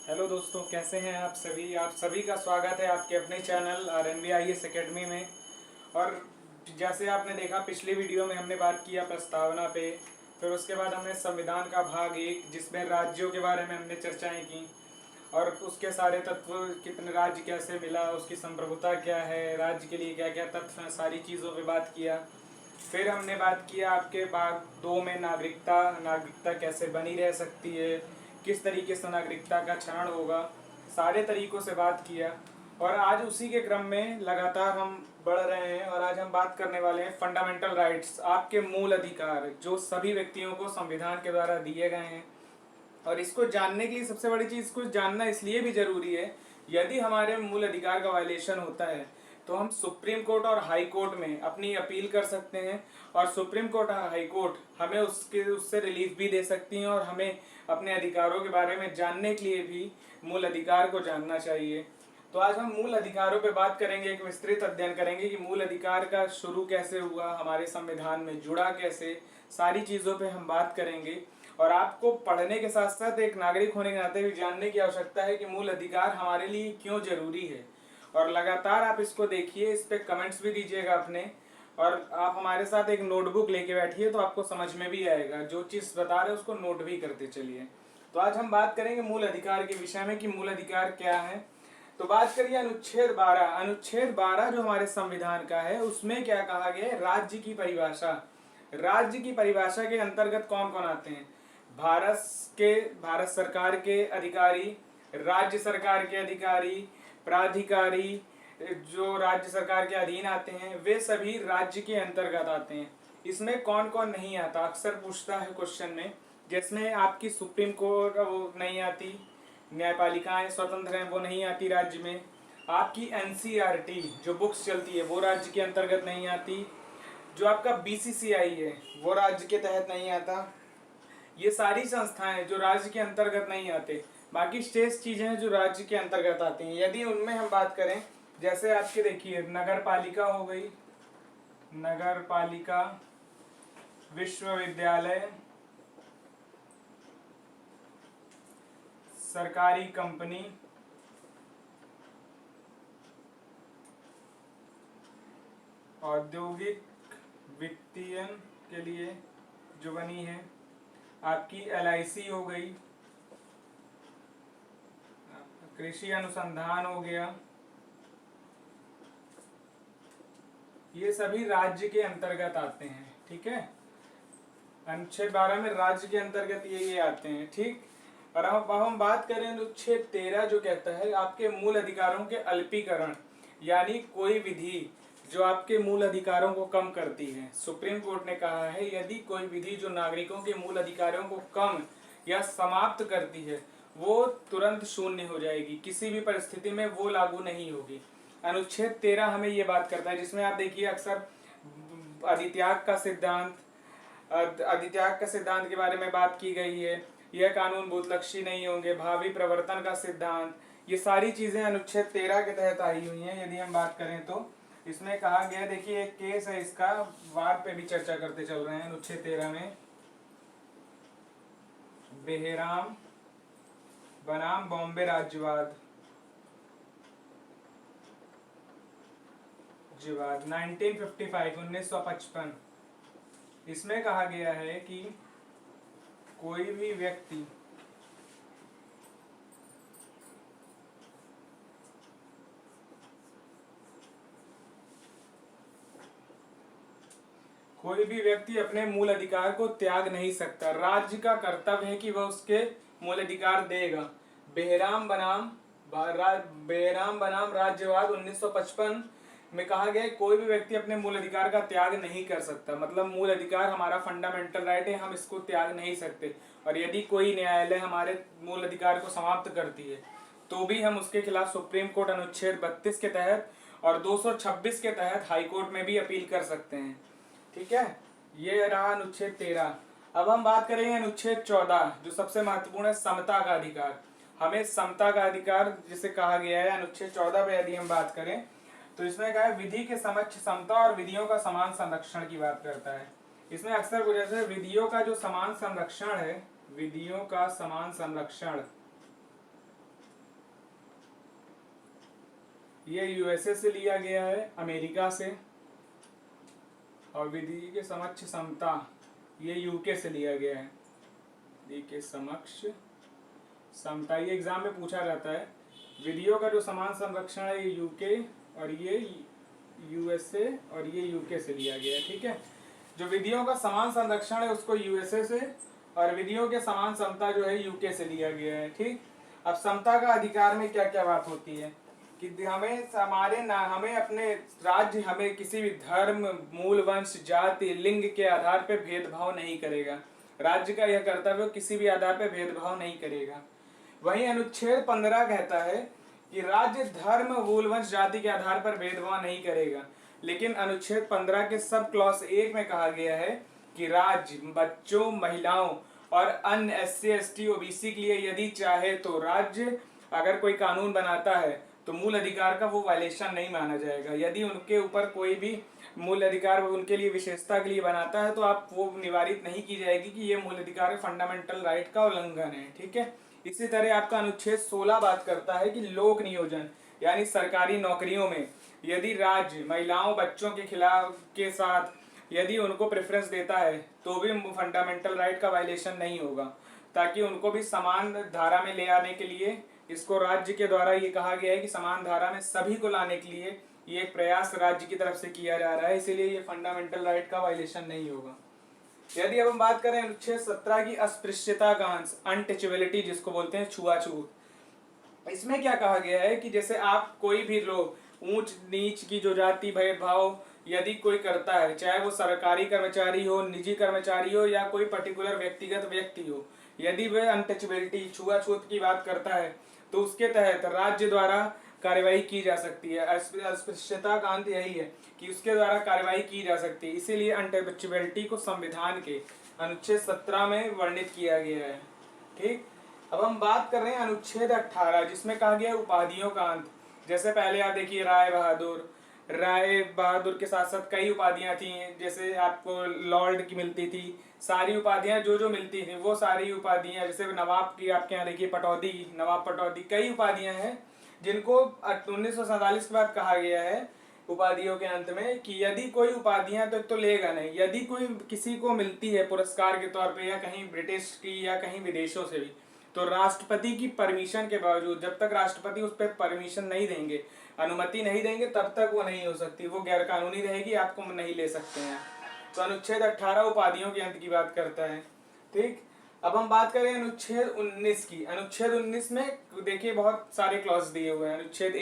Hello दोस्तों, कैसे हैं आप सभी का स्वागत है आपके अपने चैनल RNBIS एकेडमी में। और जैसे आपने देखा, पिछली वीडियो में हमने बात किया प्रस्तावना पे। फिर उसके बाद हमने संविधान का भाग 1 जिसमें राज्यों के बारे में हमने चर्चाएं की और उसके सारे तत्व, कितने राज्य कैसे मिला, उसकी संप्रभुता क्या है, राज्य के लिए क्या क्या तत्व हैं, सारी चीज़ों पे बात किया। फिर हमने बात किया आपके भाग 2 में नागरिकता नागरिकता कैसे बनी रह सकती है, किस तरीके से नागरिकता का क्षरण होगा, सारे तरीकों से बात किया। और आज उसी के क्रम में लगातार हम बढ़ रहे हैं और आज हम बात करने वाले हैं फंडामेंटल राइट्स, आपके मूल अधिकार जो सभी व्यक्तियों को संविधान के द्वारा दिए गए हैं। और इसको जानने के लिए सबसे बड़ी चीज़, को जानना इसलिए भी ज़रूरी है, यदि हमारे मूल अधिकार का वायलेशन होता है तो हम सुप्रीम कोर्ट और हाई कोर्ट में अपनी अपील कर सकते हैं। और सुप्रीम कोर्ट और हाई कोर्ट हमें उससे रिलीफ भी दे सकती हैं और हमें अपने अधिकारों के बारे में जानने के लिए भी मूल अधिकार को जानना चाहिए। तो आज हम मूल अधिकारों पे बात करेंगे, एक विस्तृत अध्ययन करेंगे कि मूल अधिकार का शुरू कैसे हुआ, हमारे संविधान में जुड़ा कैसे, सारी चीज़ों पे हम बात करेंगे। और आपको पढ़ने के साथ साथ एक नागरिक होने के नाते भी जानने की आवश्यकता है कि मूल अधिकार हमारे लिए क्यों जरूरी है। और लगातार आप इसको देखिए, इस पे कमेंट्स भी दीजिएगा अपने, और आप हमारे साथ एक नोटबुक लेके बैठिए तो आपको समझ में भी आएगा। जो चीज़ बता रहे हैं उसको नोट भी करते चलिए। तो आज हम बात करेंगे मूल अधिकार के विषय में कि मूल अधिकार क्या है। तो बात करिए अनुच्छेद 12 जो हमारे संविधान का है, उसमें क्या कहा गया है, राज्य की परिभाषा। राज्य की परिभाषा के अंतर्गत कौन कौन आते हैं? भारत भारत सरकार के अधिकारी, राज्य सरकार के अधिकारी, प्राधिकारी जो राज्य सरकार के अधीन आते हैं, वे सभी राज्य के अंतर्गत आते हैं। इसमें कौन कौन नहीं आता, अक्सर पूछता है क्वेश्चन में। जिसमें आपकी सुप्रीम कोर्ट वो नहीं आती, न्यायपालिकाएं स्वतंत्र हैं वो नहीं आती राज्य में। आपकी NCERT जो बुक्स चलती है वो राज्य के अंतर्गत नहीं आती। जो आपका BCCI है वो राज्य के तहत नहीं आता। ये सारी संस्थाएं जो राज्य के अंतर्गत नहीं आते। बाकी शेष चीजें हैं जो राज्य के अंतर्गत आती हैं। यदि उनमें हम बात करें, जैसे आपके देखिए नगर पालिका हो गई, नगर पालिका, विश्वविद्यालय, सरकारी कंपनी, औद्योगिक वित्तीयन के लिए जो बनी है, आपकी LIC हो गई, कृषि अनुसंधान हो गया, ये सभी राज्य के अंतर्गत आते हैं। ठीक है, अनुच्छेद 12 में राज्य के अंतर्गत ये आते हैं। ठीक, और अब हम बात करें अनुच्छेद 13 जो कहता है आपके मूल अधिकारों के अल्पीकरण, यानी कोई विधि जो आपके मूल अधिकारों को कम करती है। सुप्रीम कोर्ट ने कहा है यदि कोई विधि जो नागरिकों के मूल अधिकारों को कम या समाप्त करती है वो तुरंत शून्य हो जाएगी, किसी भी परिस्थिति में वो लागू नहीं होगी। अनुच्छेद 13 हमें ये बात करता है, जिसमें आप देखिए अक्सर अधित्याग का सिद्धांत, अधित्याग का सिद्धांत के बारे में बात की गई है। यह कानून भूतलक्षी नहीं होंगे, भावी प्रवर्तन का सिद्धांत, ये सारी चीजें अनुच्छेद 13 के तहत आई हुई हैं। यदि हम बात करें तो इसमें कहा गया, देखिए एक केस है, इसका वाद पे भी चर्चा करते चल रहे हैं। अनुच्छेद 13 में बेहराम बनाम बॉम्बे राज्यवाद 1955, इसमें कहा गया है कि कोई भी व्यक्ति अपने मूल अधिकार को त्याग नहीं सकता। राज्य का कर्तव्य है कि वह उसके मूल अधिकार देगा। बेहराम बनाम राज्यवाद 1955 में कहा गया कोई भी व्यक्ति अपने मूल अधिकार का त्याग नहीं कर सकता। मतलब मूल अधिकार हमारा फंडामेंटल राइट है, हम इसको त्याग नहीं सकते। और यदि कोई न्यायालय हमारे मूल अधिकार को समाप्त करती है तो भी हम उसके खिलाफ सुप्रीम कोर्ट अनुच्छेद 32 के तहत और 226 के तहत हाई कोर्ट में भी अपील कर सकते हैं। ठीक है, ये रहा अनुच्छेद 13। अब हम बात करेंगे अनुच्छेद 14 जो सबसे महत्वपूर्ण है, समता का अधिकार। हमें समता का अधिकार जिसे कहा गया है अनुच्छेद 14 पे यदि हम बात करें तो इसमें कहा है विधि के समक्ष समता और विधियों का समान संरक्षण की बात करता है। इसमें अक्सर जैसे विधियों का जो समान संरक्षण है, विधियों का समान संरक्षण, ये यूएसए से लिया गया है, अमेरिका से। और विधि के समक्ष समता ये यूके से लिया गया है। विधि के समक्ष समता ये एग्जाम में पूछा जाता है। विधियों का जो समान संरक्षण है ये यूके और ये यूएसए और ये यूके से लिया गया है। ठीक है, जो विधियों का समान संरक्षण है उसको यूएसए से, और विधियों के समान समता जो है यूके से लिया गया है। ठीक, अब समता का अधिकार में क्या क्या बात होती है कि हमें अपने राज्य हमें किसी भी धर्म, मूल, वंश, जाति, लिंग के आधार पर भेदभाव नहीं करेगा। राज्य का यह कर्तव्य किसी भी आधार पर भेदभाव नहीं करेगा। वहीं अनुच्छेद 15 कहता है कि राज्य धर्म, मूल, वंश, जाति के आधार पर भेदभाव नहीं करेगा। लेकिन अनुच्छेद 15 के सब क्लॉज 1 में कहा गया है कि राज्य बच्चों, महिलाओं और अन्य SC, ST, OBC के लिए यदि चाहे तो राज्य अगर कोई कानून बनाता है तो मूल अधिकार का वो वायलेशन नहीं माना जाएगा। यदि उनके ऊपर कोई भी मूल अधिकार उनके लिए विशेषता के लिए बनाता है तो आप वो निवारित नहीं की जाएगी कि ये मूल अधिकार फंडामेंटल राइट का उल्लंघन है। ठीक है, इसी तरह आपका अनुच्छेद 16 बात करता है कि लोक नियोजन यानी सरकारी नौकरियों में यदि राज्य महिलाओं, बच्चों के खिलाफ के साथ यदि उनको प्रेफरेंस देता है तो भी फंडामेंटल राइट का वायलेशन नहीं होगा, ताकि उनको भी समान धारा में ले आने के लिए इसको राज्य के द्वारा ये कहा गया है कि समान धारा में सभी को लाने के लिए ये एक प्रयास राज्य की तरफ से किया जा रहा है, इसीलिए ये फंडामेंटल राइट का वायलेशन नहीं होगा। यदि अब हम बात करें अनुच्छेद 17 की अस्पृश्यता का अंश, अनटचेबिलिटी जिसको बोलते हैं, छुआछूत, इसमें क्या कहा गया है कि जैसे आप कोई भी लोग ऊंच नीच की जो जाति भेदभाव यदि कोई करता है, चाहे वो सरकारी कर्मचारी हो, निजी कर्मचारी हो या कोई पर्टिकुलर व्यक्तिगत व्यक्ति हो, यदि वह अनटचेबिलिटी, छुआछूत की बात करता है तो उसके तहत राज्य द्वारा कार्यवाही की जा सकती है। अस्पृश्यता का अंत यही है कि उसके द्वारा कार्यवाही की जा सकती है, इसीलिए अनटचेबिलिटी को संविधान के अनुच्छेद 17 में वर्णित किया गया है। ठीक, अब हम बात कर रहे हैं अनुच्छेद 18 जिसमें कहा गया है उपाधियों का अंत। जैसे पहले आप देखिए राय बहादुर के साथ साथ कई उपाधियां थी, जैसे आपको लॉर्ड की मिलती थी, सारी उपाधियां जो मिलती थी वो सारी उपाधियां, जैसे नवाब की आपके यहाँ देखिए पटौदी, नवाब पटौदी, कई उपाधियां हैं जिनको 1947 के बाद कहा गया है उपाधियों के अंत में कि यदि कोई उपाधियां तो लेगा नहीं, यदि कोई किसी को मिलती है पुरस्कार के तौर पे या कहीं ब्रिटिश की या कहीं विदेशों से भी, तो राष्ट्रपति की परमिशन के बावजूद, जब तक राष्ट्रपति उस पर परमिशन नहीं देंगे, अनुमति नहीं देंगे, तब तक वो नहीं हो सकती, वो गैर कानूनी रहेगी, आपको नहीं ले सकते हैं। तो अनुच्छेद 18 उपाधियों के अंत की बात करता है। ठीक, अब हम बात करें अनुच्छेद 19 की। अनुच्छेद 19 में देखिए बहुत सारे क्लॉज दिए हुए हैं। अनुच्छेद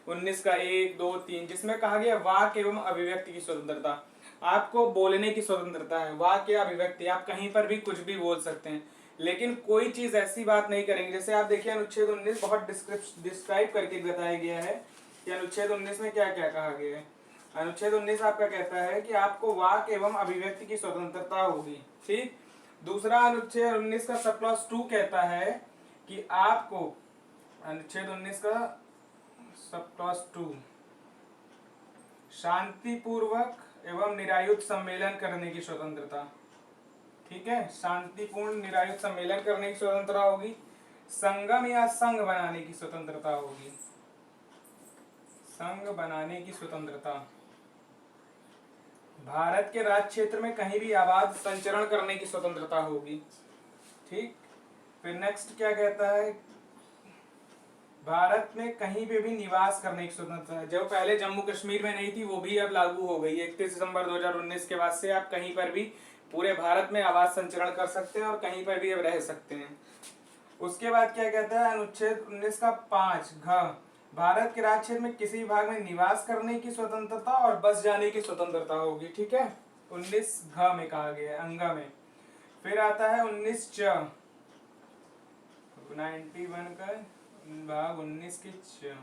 19 का 1, 2, 3 जिसमें कहा गया वाक एवं अभिव्यक्ति की स्वतंत्रता, आपको बोलने की स्वतंत्रता है। वाक या अभिव्यक्ति, आप कहीं पर भी कुछ भी बोल सकते हैं, लेकिन कोई चीज ऐसी बात नहीं करेंगे। जैसे आप देखिए अनुच्छेद 19 बहुत डिस्क्राइब करके बताया गया है कि अनुच्छेद 19 में क्या क्या कहा गया है। अनुच्छेद 19 आपका कहता है कि आपको वाक एवं अभिव्यक्ति की स्वतंत्रता होगी। ठीक, दूसरा अनुच्छेद 19 का सब क्लॉज 2 कहता है कि आपको, अनुच्छेद 19 का सब क्लॉज 2, शांतिपूर्वक एवं निरायुध सम्मेलन करने की स्वतंत्रता। ठीक है, शांतिपूर्ण निरायुध सम्मेलन करने की स्वतंत्रता होगी। संगम या संघ बनाने की स्वतंत्रता होगी, संघ बनाने की स्वतंत्रता। भारत के राज्य क्षेत्र में कहीं भी आबाद संचरण करने की स्वतंत्रता होगी। ठीक, फिर नेक्स्ट क्या कहता है, भारत में कहीं पे भी निवास करने की स्वतंत्रता है। जो पहले जम्मू कश्मीर में नहीं थी वो भी अब लागू हो गई है। 31 दिसंबर 2019 के बाद से आप कहीं पर भी पूरे भारत में आवास संचरण कर सकते हैं और कहीं पर भी अब रह सकते हैं। उसके बाद क्या कहता है अनुच्छेद 19 का 5 घ, भारत के राज्य क्षेत्र में किसी भाग में निवास करने की स्वतंत्रता और बस जाने की स्वतंत्रता होगी। ठीक है, 19 घ में कहा गया है, अंगा में। फिर आता है 19 च, 91 का भाग 19 के च।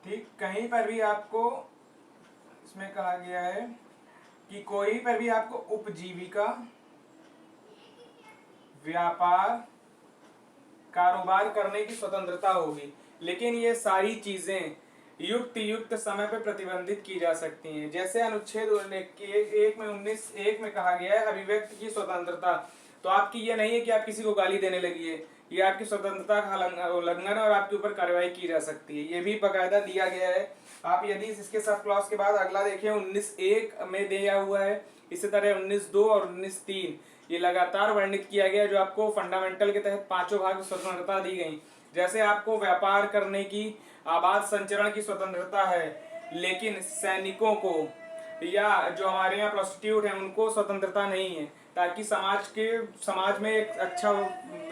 ठीक, कहीं पर भी आपको इसमें कहा गया है कि कोई पर भी आपको उपजीविका, व्यापार, कारोबार करने की स्वतंत्रता होगी, लेकिन ये सारी चीजें युक्त समय पर प्रतिबंधित की जा सकती हैं। जैसे अनुच्छेद 1 में कहा गया है अभिव्यक्ति की स्वतंत्रता, तो आपकी ये नहीं है कि आप किसी को गाली देने लगिए ये आपकी स्वतंत्रता का उल्लंघन है और आपके ऊपर कार्रवाई की जा सकती है। ये भी बाकायदा दिया गया है। आप यदि इसके सब क्लॉज के बाद अगला देखें 19(1) में दिया हुआ है। इसी तरह 19(2) और 19(3) ये लगातार वर्णित किया गया, जो आपको फंडामेंटल के तहत पांचों भाग स्वतंत्रता दी गई। जैसे आपको व्यापार करने की, आबाद संचरण की स्वतंत्रता है, लेकिन सैनिकों को या जो हमारे यहाँ प्रोस्टिट्यूट है उनको स्वतंत्रता नहीं है, ताकि समाज में एक अच्छा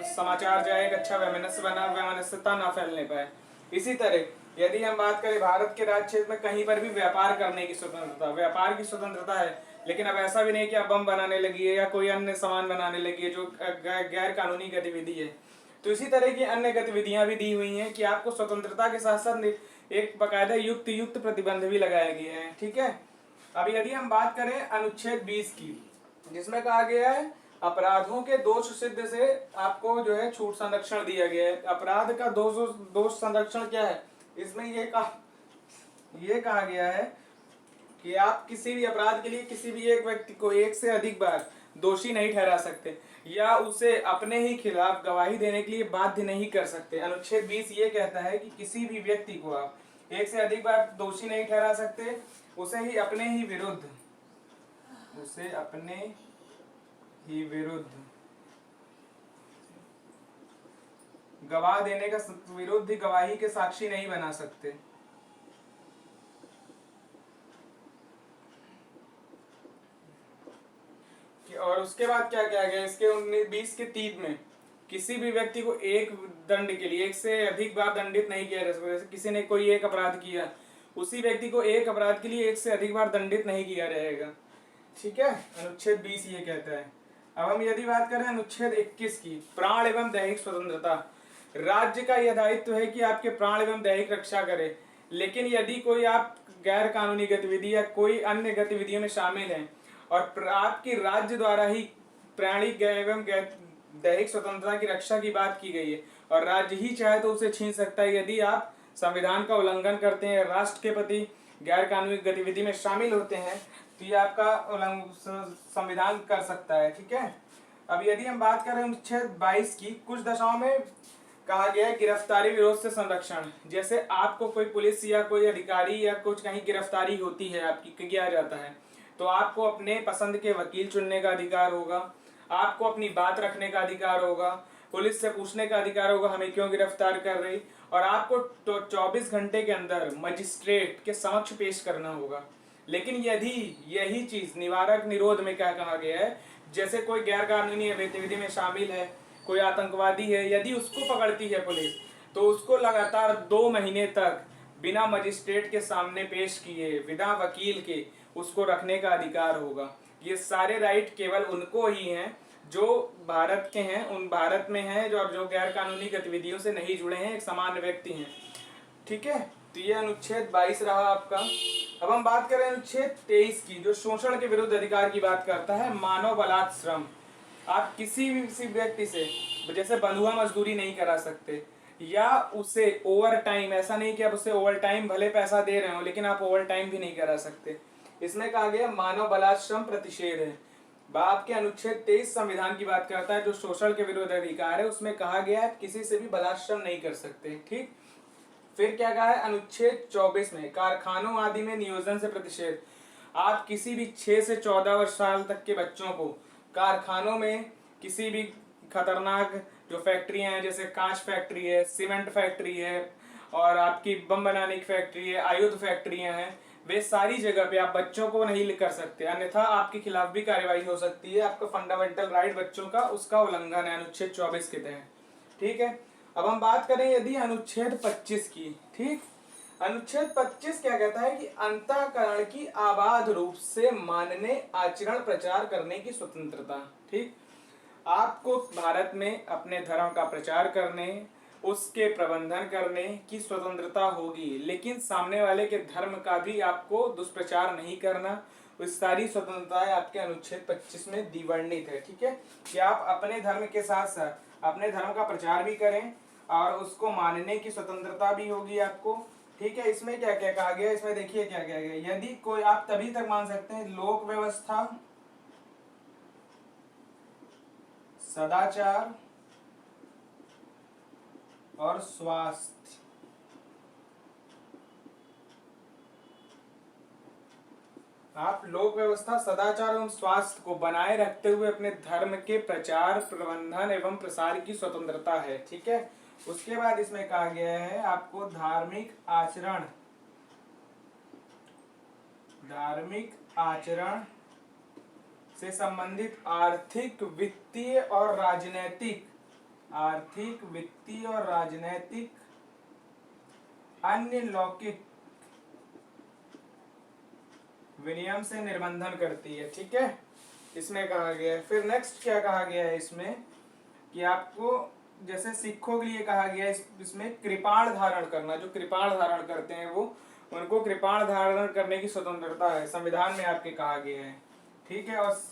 समाचार जाए, एक अच्छा वैमनस्यता ना फैलने पाए। इसी तरह यदि हम बात करें भारत के राज्य क्षेत्र में कहीं पर भी व्यापार करने की स्वतंत्रता, व्यापार की स्वतंत्रता है, लेकिन अब ऐसा भी नहीं कि आप बम बनाने लगी है या कोई अन्य सामान बनाने लगी है जो गैर कानूनी गतिविधि है। तो इसी तरह की अन्य गतिविधियां भी दी हुई हैं कि आपको स्वतंत्रता के साथ साथ एक बकायदा युक्त प्रतिबंध भी लगाए गए हैं। ठीक है। अब यदि हम बात करें अनुच्छेद 20 की, जिसमें कहा गया है अपराधों के दोष सिद्ध से आपको जो है छूट संरक्षण दिया गया है। अपराध का दोष संरक्षण क्या है, इसमें ये कहा गया है कि आप किसी भी अपराध के लिए किसी भी एक व्यक्ति को एक से अधिक बार दोषी नहीं ठहरा सकते या उसे अपने ही खिलाफ गवाही देने के लिए बाध्य नहीं कर सकते। अनुच्छेद 20 ये कहता है कि किसी भी व्यक्ति को आप एक से अधिक बार दोषी नहीं ठहरा सकते, उसे अपने ही विरुद्ध गवाह देने का विरुद्ध गवाही के साक्षी नहीं बना सकते। और उसके बाद क्या क्या गया इसके 19(20) के 3 में, किसी भी व्यक्ति को एक दंड के लिए एक से अधिक बार दंडित नहीं किया जा सकता। जैसे किसी ने कोई एक अपराध किया, उसी व्यक्ति को एक अपराध के लिए एक से अधिक बार दंडित नहीं किया जाएगा। ठीक है, अनुच्छेद 20 ये कहता है। अब हम यदि बात करें अनुच्छेद 21 की, प्राण एवं दैहिक स्वतंत्रता। राज्य का यह दायित्व है कि आपके प्राण एवं दैहिक रक्षा करे, लेकिन यदि कोई आप गैर कानूनी गतिविधि या कोई अन्य गतिविधियों में शामिल हैं और आपकी राज्य द्वारा ही प्राणिक एवं दैहिक स्वतंत्रता की रक्षा की बात की गई है और राज्य ही चाहे तो उसे छीन सकता है। यदि आप संविधान का उल्लंघन करते हैं, राष्ट्र के प्रति गैर कानूनी गतिविधि में शामिल होते हैं, तो ये आपका संविधान कर सकता है। ठीक है। अब यदि हम बात करें अनुच्छेद 22 की, कुछ दशाओं में कहा गया है गिरफ्तारी विरोध से संरक्षण। जैसे आपको कोई पुलिस या कोई अधिकारी या कुछ कहीं गिरफ्तारी होती है, आपकी किया जाता है, तो आपको अपने पसंद के वकील चुनने का अधिकार होगा, आपको अपनी बात रखने का अधिकार होगा, पुलिस से पूछने का अधिकार होगा हमें क्यों गिरफ्तार कर रही, और आपको 24 घंटे के अंदर मजिस्ट्रेट के समक्ष पेश करना होगा। लेकिन यदि यही चीज निवारक निरोध में क्या कहा गया है, जैसे कोई गैर कानूनी गतिविधि में शामिल है, कोई आतंकवादी है, यदि उसको पकड़ती है पुलिस, तो उसको लगातार 2 महीने तक बिना मजिस्ट्रेट के सामने पेश किए, बिना वकील के उसको रखने का अधिकार होगा। ये सारे राइट केवल उनको ही हैं जो भारत के हैं, उन भारत में हैं जो गैर कानूनी गतिविधियों से नहीं जुड़े हैं, एक सामान्य व्यक्ति हैं। ठीक है, तो ये अनुच्छेद 22 रहा आपका। अब हम बात करें अनुच्छेद 23 की, जो शोषण के विरुद्ध अधिकार की बात करता है। मानव बलात् श्रम। आप किसी भी व्यक्ति से जैसे बंधुआ मजदूरी नहीं करा सकते या उसे ओवर टाइम, ऐसा नहीं कि आप उसे ओवर टाइम भले पैसा दे रहे हो लेकिन आप ओवर टाइम भी नहीं करा सकते। इसमें कहा गया मानव बलात् श्रम प्रतिषेध है। आपके अनुच्छेद 23 संविधान की बात करता है, जो शोषण के विरुद्ध अधिकार है, उसमें कहा गया है किसी से भी बलात्श्रम नहीं कर सकते। ठीक। फिर क्या कहा है अनुच्छेद 24 में, कारखानों आदि में नियोजन से प्रतिषेध। आप किसी भी 6 से 14 साल तक के बच्चों को कारखानों में किसी भी खतरनाक जो फैक्ट्रियां हैं, जैसे कांच फैक्ट्री है, सीमेंट फैक्ट्री है और आपकी बम बनाने की फैक्ट्री है, आयुध फैक्ट्रियां हैं, वे सारी जगह पे आप बच्चों को नहीं कर सकते, अन्यथा आपके खिलाफ भी कार्रवाई हो सकती है। आपका फंडामेंटल राइट बच्चों का, उसका उल्लंघन है अनुच्छेद 24 के तहत। ठीक है। अब हम बात करें यदि अनुच्छेद 25 की। ठीक। अनुच्छेद 25 क्या कहता है कि अंतःकरण की आबाद रूप से मानने, आचरण, प्रचार करने की स्वतंत्रता। ठीक। आपको भारत में अपने धर्म का प्रचार करने, उसके प्रबंधन करने की स्वतंत्रता होगी, लेकिन सामने वाले के धर्म का भी आपको दुष्प्रचार नहीं करना। इस सारी स्वतंत्रताएं आपके अनुच्छेद 25 में दिवर्णित है। ठीक है, कि आप अपने धर्म के साथ साथ अपने धर्म का प्रचार भी करें और उसको मानने की स्वतंत्रता भी होगी आपको। ठीक है। इसमें क्या क्या कहा गया, इसमें देखिए क्या क्या गया। यदि कोई, आप तभी तक मान सकते हैं लोक व्यवस्था, सदाचार, और स्वास्थ्य। आप लोक व्यवस्था, सदाचार एवं स्वास्थ्य को बनाए रखते हुए अपने धर्म के प्रचार, प्रबंधन एवं प्रसार की स्वतंत्रता है। ठीक है। उसके बाद इसमें कहा गया है आपको धार्मिक आचरण, धार्मिक आचरण से संबंधित आर्थिक, वित्तीय और राजनैतिक, आर्थिक, वित्तीय और राजनैतिक अन्य लौकिक विनियम से निर्बंधन करती है। ठीक है, इसमें कहा गया है। फिर नेक्स्ट क्या कहा गया है इसमें कि आपको जैसे सिखों के लिए कहा गया है इसमें कृपाण धारण करना, जो कृपाण धारण करते हैं वो, उनको कृपाण धारण करने की स्वतंत्रता है, संविधान में आपके कहा गया है। ठीक है, और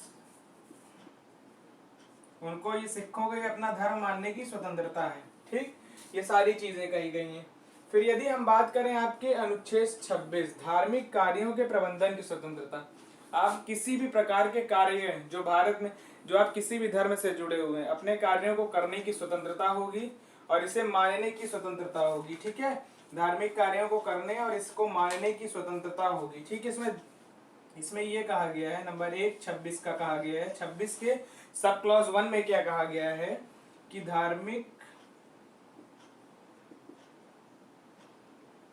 उनको, ये सिखों को अपना धर्म मानने की स्वतंत्रता है। ठीक, ये सारी चीजें कही गई हैं। फिर यदि हम बात करें आपके अनुच्छेद 26 धार्मिक कार्यों के प्रबंधन की स्वतंत्रता, आप किसी भी प्रकार के कार्य जो भारत में, जो आप किसी भी धर्म से जुड़े हुए हैं, अपने कार्यों को करने की स्वतंत्रता होगी और इसे मानने की स्वतंत्रता होगी। ठीक है, धार्मिक कार्यों को करने और इसको मानने की स्वतंत्रता होगी। ठीक है, इसमें ये कहा गया है नंबर 1 26 का कहा गया है। 26 के सब क्लॉज 1 में क्या कहा गया है कि धार्मिक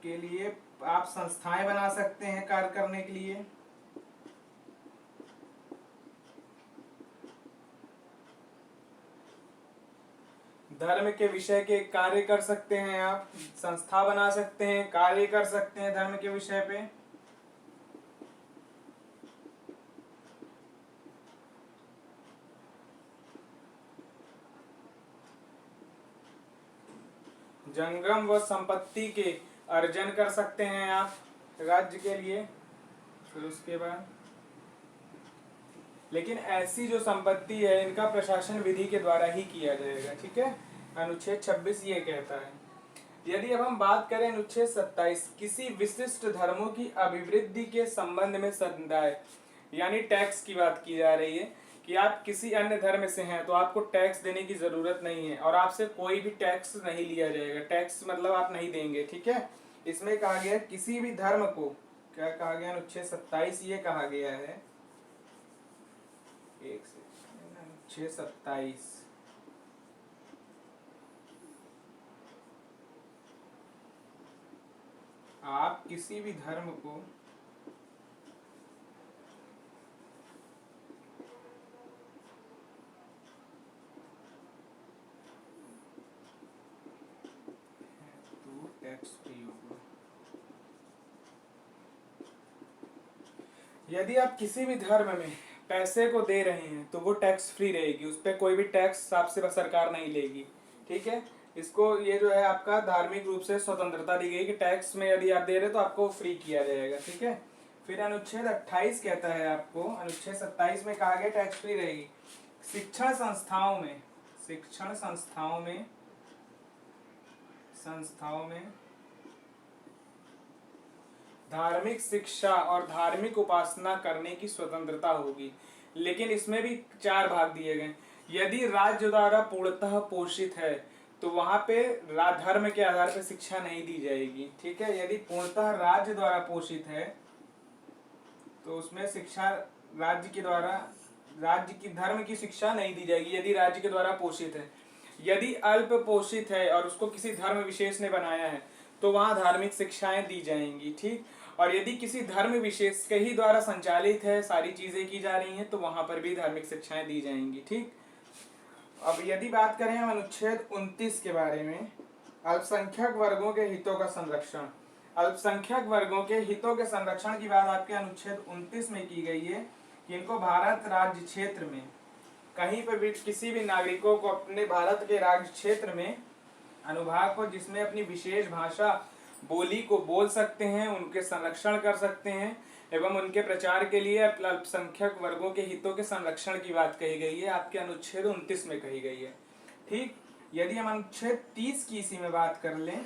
के लिए आप संस्थाएं बना सकते हैं कार्य करने के लिए, धर्म के विषय के कार्य कर सकते हैं, आप संस्था बना सकते हैं, कार्य कर सकते हैं धर्म के विषय पे। जंगम व संपत्ति के अर्जन कर सकते हैं आप राज्य के लिए। फिर उसके बाद लेकिन ऐसी जो संपत्ति है इनका प्रशासन विधि के द्वारा ही किया जाएगा। ठीक है, अनुच्छेद 26 ये कहता है। यदि अब हम बात करें अनुच्छेद 27 किसी विशिष्ट धर्मों की अभिवृद्धि के संबंध में समुदाय, यानी टैक्स की बात की जा रही है कि आप किसी अन्य धर्म से हैं तो आपको टैक्स देने की जरूरत नहीं है और आपसे कोई भी टैक्स नहीं लिया जाएगा। टैक्स मतलब आप नहीं देंगे। ठीक है, इसमें कहा गया किसी भी धर्म को, क्या कहा गया अनुच्छेद 27 ये कहा गया है, एक से अनुच्छेद 27 आप किसी भी धर्म को टैक्स फ्री होगा। यदि आप किसी भी धर्म में पैसे को दे रहे हैं तो वो टैक्स फ्री रहेगी, उस पर कोई भी टैक्स आपसे सरकार नहीं लेगी। ठीक है, इसको ये जो है आपका धार्मिक रूप से स्वतंत्रता दी गई कि टैक्स में यदि आप दे रहे तो आपको फ्री किया जाएगा। ठीक है, फिर अनुच्छेद 28 कहता है आपको, अनुच्छेद 27 में कहा गया टैक्स फ्री रहेगी शिक्षण संस्थाओं में, शिक्षण संस्थाओं में धार्मिक शिक्षा और धार्मिक उपासना करने की स्वतंत्रता होगी। लेकिन इसमें भी 4 भाग दिए गए। यदि राज्य द्वारा पूर्णतः पोषित है तो वहां पे धर्म के आधार पर शिक्षा नहीं दी जाएगी। ठीक है, यदि पूर्णतः राज्य द्वारा पोषित है तो उसमें शिक्षा राज्य के द्वारा, राज्य की धर्म की शिक्षा नहीं दी जाएगी यदि राज्य के द्वारा पोषित है। यदि अल्प पोषित है और उसको किसी धर्म विशेष ने बनाया है तो वहां धार्मिक शिक्षाएं दी जाएंगी। ठीक, और यदि किसी धर्म विशेष के ही द्वारा संचालित है, सारी चीजें की जा रही हैं, तो वहां पर भी धार्मिक शिक्षाएं दी जाएंगी। ठीक, अब यदि बात करें हम अनुच्छेद 29 के बारे में, अल्पसंख्यक वर्गों के हितों का संरक्षण, अल्पसंख्यक वर्गों के हितों के संरक्षण की बात आपके अनुच्छेद 29 में की गई है कि इनको भारत राज्य क्षेत्र में कहीं पर भी किसी भी नागरिकों को अपने भारत के राज्य क्षेत्र में अनुभाग को जिसमें अपनी विशेष भाषा बोली को बोल सकते हैं, उनके संरक्षण कर सकते हैं एवं उनके प्रचार के लिए अल्पसंख्यक वर्गों के हितों के संरक्षण की बात कही गई है, आपके अनुच्छेद 29 में कही गई है। ठीक, यदि हम अनुच्छेद 30 की इसी में बात कर लें,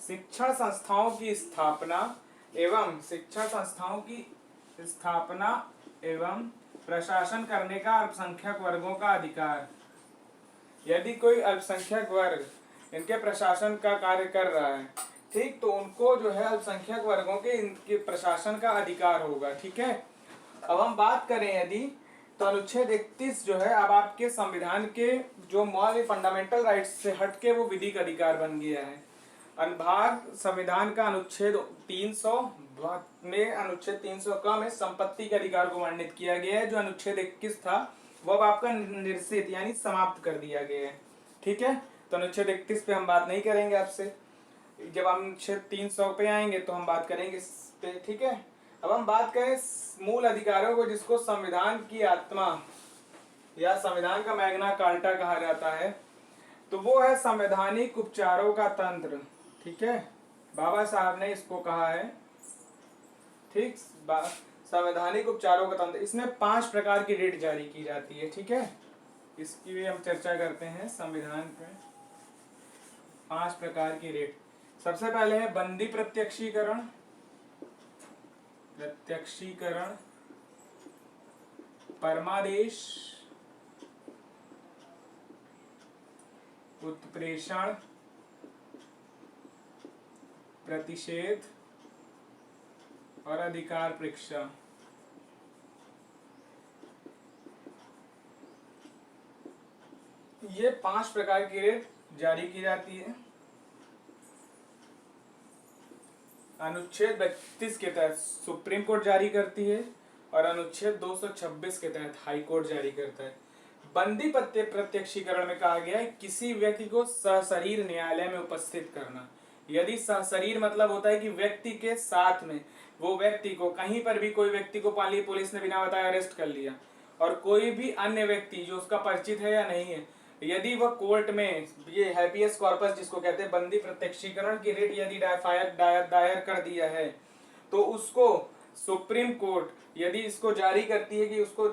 शिक्षण संस्थाओं की स्थापना एवं प्रशासन करने का अल्पसंख्यक वर्गों का अधिकार, यदि कोई अल्पसंख्यक वर्ग इनके प्रशासन का कार्य कर रहा है, ठीक, तो उनको जो है अल्पसंख्यक वर्गों के इनके प्रशासन का अधिकार होगा। ठीक है, अब हम बात करें यदि, तो अनुच्छेद 31 जो है अब आपके संविधान के जो मौलिक फंडामेंटल राइट्स से हटके वो विधिक अधिकार बन गया है। अनुभाग संविधान का अनुच्छेद 300 में, अनुच्छेद 300 का में संपत्ति के अधिकार को वर्णित किया गया है। जो अनुच्छेद 21 था वो अब आपका निरसित यानी समाप्त कर दिया गया है। ठीक है, तो अनुच्छेद 31 पे हम बात नहीं करेंगे आपसे, जब हम अनुच्छेद 300 पे आएंगे तो हम बात करेंगे इस पे। ठीक है, अब हम बात करें मूल अधिकारों को, जिसको संविधान की आत्मा या संविधान का मैग्ना कार्टा कहा जाता है, तो वो है संवैधानिक उपचारों का तंत्र। ठीक है, बाबा साहब ने इसको कहा है। ठीक, संवैधानिक उपचारों का तंत्र, इसमें 5 प्रकार की रिट जारी की जाती है। ठीक है, इसकी भी हम चर्चा करते हैं। संविधान पे 5 प्रकार की रिट। सबसे पहले है बंदी प्रत्यक्षीकरण, परमादेश, उत्प्रेषण, प्रतिषेध और अधिकार परीक्षा। ये 5 प्रकार की रिट जारी की जाती है। अनुच्छेद 32 के तहत सुप्रीम कोर्ट जारी करती है और अनुच्छेद 226 के तहत हाई कोर्ट जारी करता है। बंदी प्रत्यक्षीकरण में कहा गया है किसी व्यक्ति को सशरीर न्यायालय में उपस्थित करना। यदि सशरीर मतलब होता है कि व्यक्ति के साथ में, वो व्यक्ति को कहीं पर भी, कोई व्यक्ति को पुलिस ने बिना बताए अरेस्ट कर लिया और कोई भी अन्य व्यक्ति जो उसका परिचित है या नहीं है, यदि वह कोर्ट में ये हैबियस कॉर्पस जिसको कहते हैं बंदी प्रत्यक्षीकरण की रिट यदि दायर कर दिया है, तो उसको सुप्रीम कोर्ट यदि इसको जारी करती है कि उसको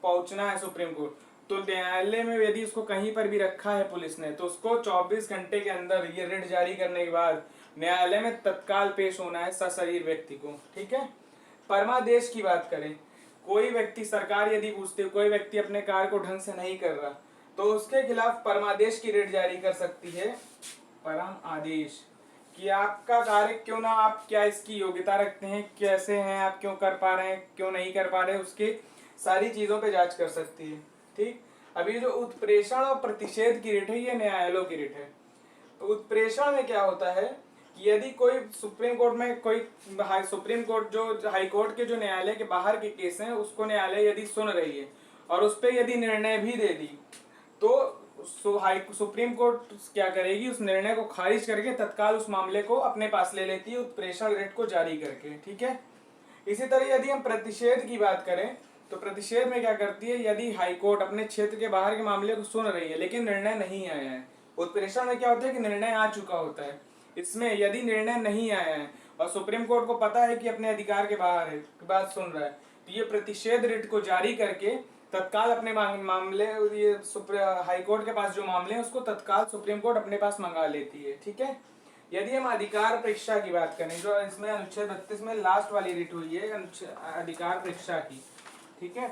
पहुंचना है सुप्रीम कोर्ट, तो न्यायालय में यदि उसको कहीं पर भी रखा है पुलिस ने, तो उसको 24 घंटे के अंदर ये रिट जारी करने के बाद न्यायालय में तत्काल पेश होना है सशरीर व्यक्ति को। ठीक है, परमादेश की बात करें, कोई व्यक्ति, सरकार यदि पूछती है कोई व्यक्ति अपने कार्य को ढंग से नहीं कर रहा, तो उसके खिलाफ परमादेश की रिट जारी कर सकती है। परम आदेश कि आपका कार्य क्यों ना, आप क्या इसकी योग्यता रखते हैं, कैसे हैं आप, क्यों कर पा रहे हैं, क्यों नहीं कर पा रहे, उसकी सारी चीजों पे जांच कर सकती है। ठीक, अभी जो उत्प्रेषण और प्रतिषेध की रिट है ये न्यायालयों की रिट है। तो उत्प्रेषण में क्या होता है कि यदि कोई सुप्रीम कोर्ट में कोई सुप्रीम कोर्ट जो हाई कोर्ट के जो न्यायालय के बाहर के केस हैं उसको न्यायालय यदि सुन रही है और उस पर यदि निर्णय भी दे दी, तो सुप्रीम कोर्ट क्या करेगी, उस निर्णय को खारिज करके तत्काल उस मामले को अपने पास ले लेती है उत्प्रेषण रिट को जारी करके। ठीक है, इसी तरह यदि हम प्रतिषेध की बात करें, तो प्रतिषेध में क्या करती है, यदि हाई कोर्ट अपने क्षेत्र के बाहर के मामले को सुन रही है लेकिन निर्णय नहीं आया है। उत्प्रेषण में क्या होता है कि निर्णय आ चुका होता है, इसमें यदि निर्णय नहीं आया है और सुप्रीम कोर्ट को पता है कि अपने अधिकार के बाहर है, बात सुन रहा है, तो ये प्रतिषेध रिट को जारी करके तत्काल अपने मामले, ये हाई कोर्ट के पास जो मामले हैं उसको तत्काल सुप्रीम कोर्ट अपने पास मंगा लेती है। ठीक है, यदि हम अधिकार परीक्षा की बात करें, जो इसमें अनुच्छेद 32 में लास्ट वाली रिट हुई है अधिकार परीक्षा की। ठीक है,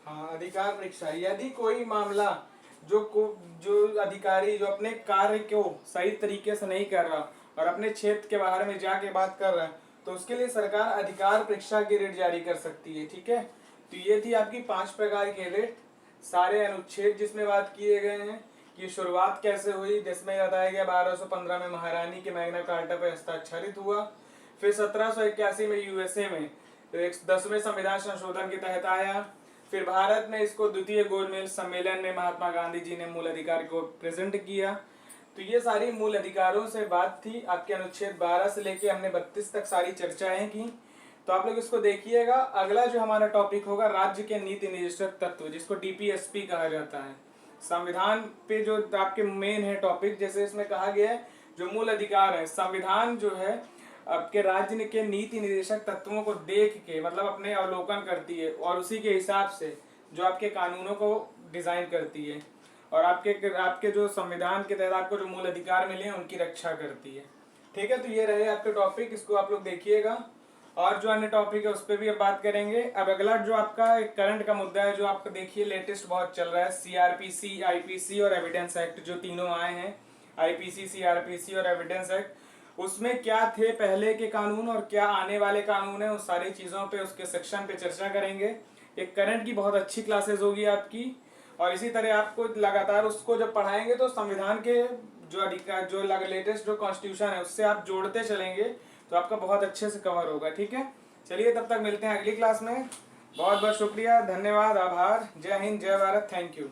हाँ, अधिकार परीक्षा, यदि कोई मामला जो अधिकारी जो अपने कार्य को सही तरीके से नहीं कर रहा और अपने क्षेत्र के बाहर में जाके बात कर रहा है, तो उसके लिए सरकार अधिकार परीक्षा की रिट जारी कर सकती है। ठीक है, तो ये थी आपकी 5 प्रकार की रिट, सारे अनुच्छेद जिसमें बात किए गए हैं कि शुरुआत कैसे हुई, जिसमें बताया गया 1215 में महारानी के मैग्ना कार्टा पर हस्ताक्षरित हुआ, फिर 1781 में यूएसए में 10वें संविधान संशोधन के तहत आया, फिर भारत में इसको द्वितीय गोलमेज सम्मेलन में महात्मा गांधी जी ने मूल अधिकार को प्रेजेंट किया। तो ये सारी मूल अधिकारों से बात थी। आपके अनुच्छेद 12 से लेके हमने 32 तक सारी चर्चाएं की। तो आप लोग इसको देखिएगा। अगला जो हमारा टॉपिक होगा राज्य के नीति निर्देशक तत्व, जिसको डीपीएसपी कहा जाता है। संविधान पे जो आपके मेन है टॉपिक, जैसे इसमें कहा गया है जो मूल अधिकार है, संविधान जो है आपके राज्य के नीति निर्देशक तत्वों को देख के मतलब अपने अवलोकन करती है और उसी के हिसाब से जो आपके कानूनों को डिजाइन करती है और आपके जो संविधान के तहत आपको जो मूल अधिकार मिले हैं उनकी रक्षा करती है। ठीक है, तो ये रहे आपके टॉपिक, इसको आप लोग देखिएगा। और जो अन्य टॉपिक है उस पर भी अब बात करेंगे। अब अगला जो आपका एक करंट का मुद्दा है, जो आपका देखिए लेटेस्ट बहुत चल रहा है, सीआरपीसी, आईपीसी और एविडेंस एक्ट जो तीनों आए हैं, आईपीसी, सीआरपीसी और एविडेंस एक्ट, उसमें क्या थे पहले के कानून और क्या आने वाले कानून है, उस सारी चीज़ों पे उसके सेक्शन पे चर्चा करेंगे। एक करंट की बहुत अच्छी क्लासेस होगी आपकी, और इसी तरह आपको लगातार उसको जब पढ़ाएंगे तो संविधान के जो अधिकार जो लेटेस्ट जो कॉन्स्टिट्यूशन है उससे आप जोड़ते चलेंगे तो आपका बहुत अच्छे से कवर होगा। ठीक है, चलिए तब तक मिलते हैं अगली क्लास में। बहुत बहुत शुक्रिया, धन्यवाद, आभार, जय हिंद, जय भारत, थैंक यू।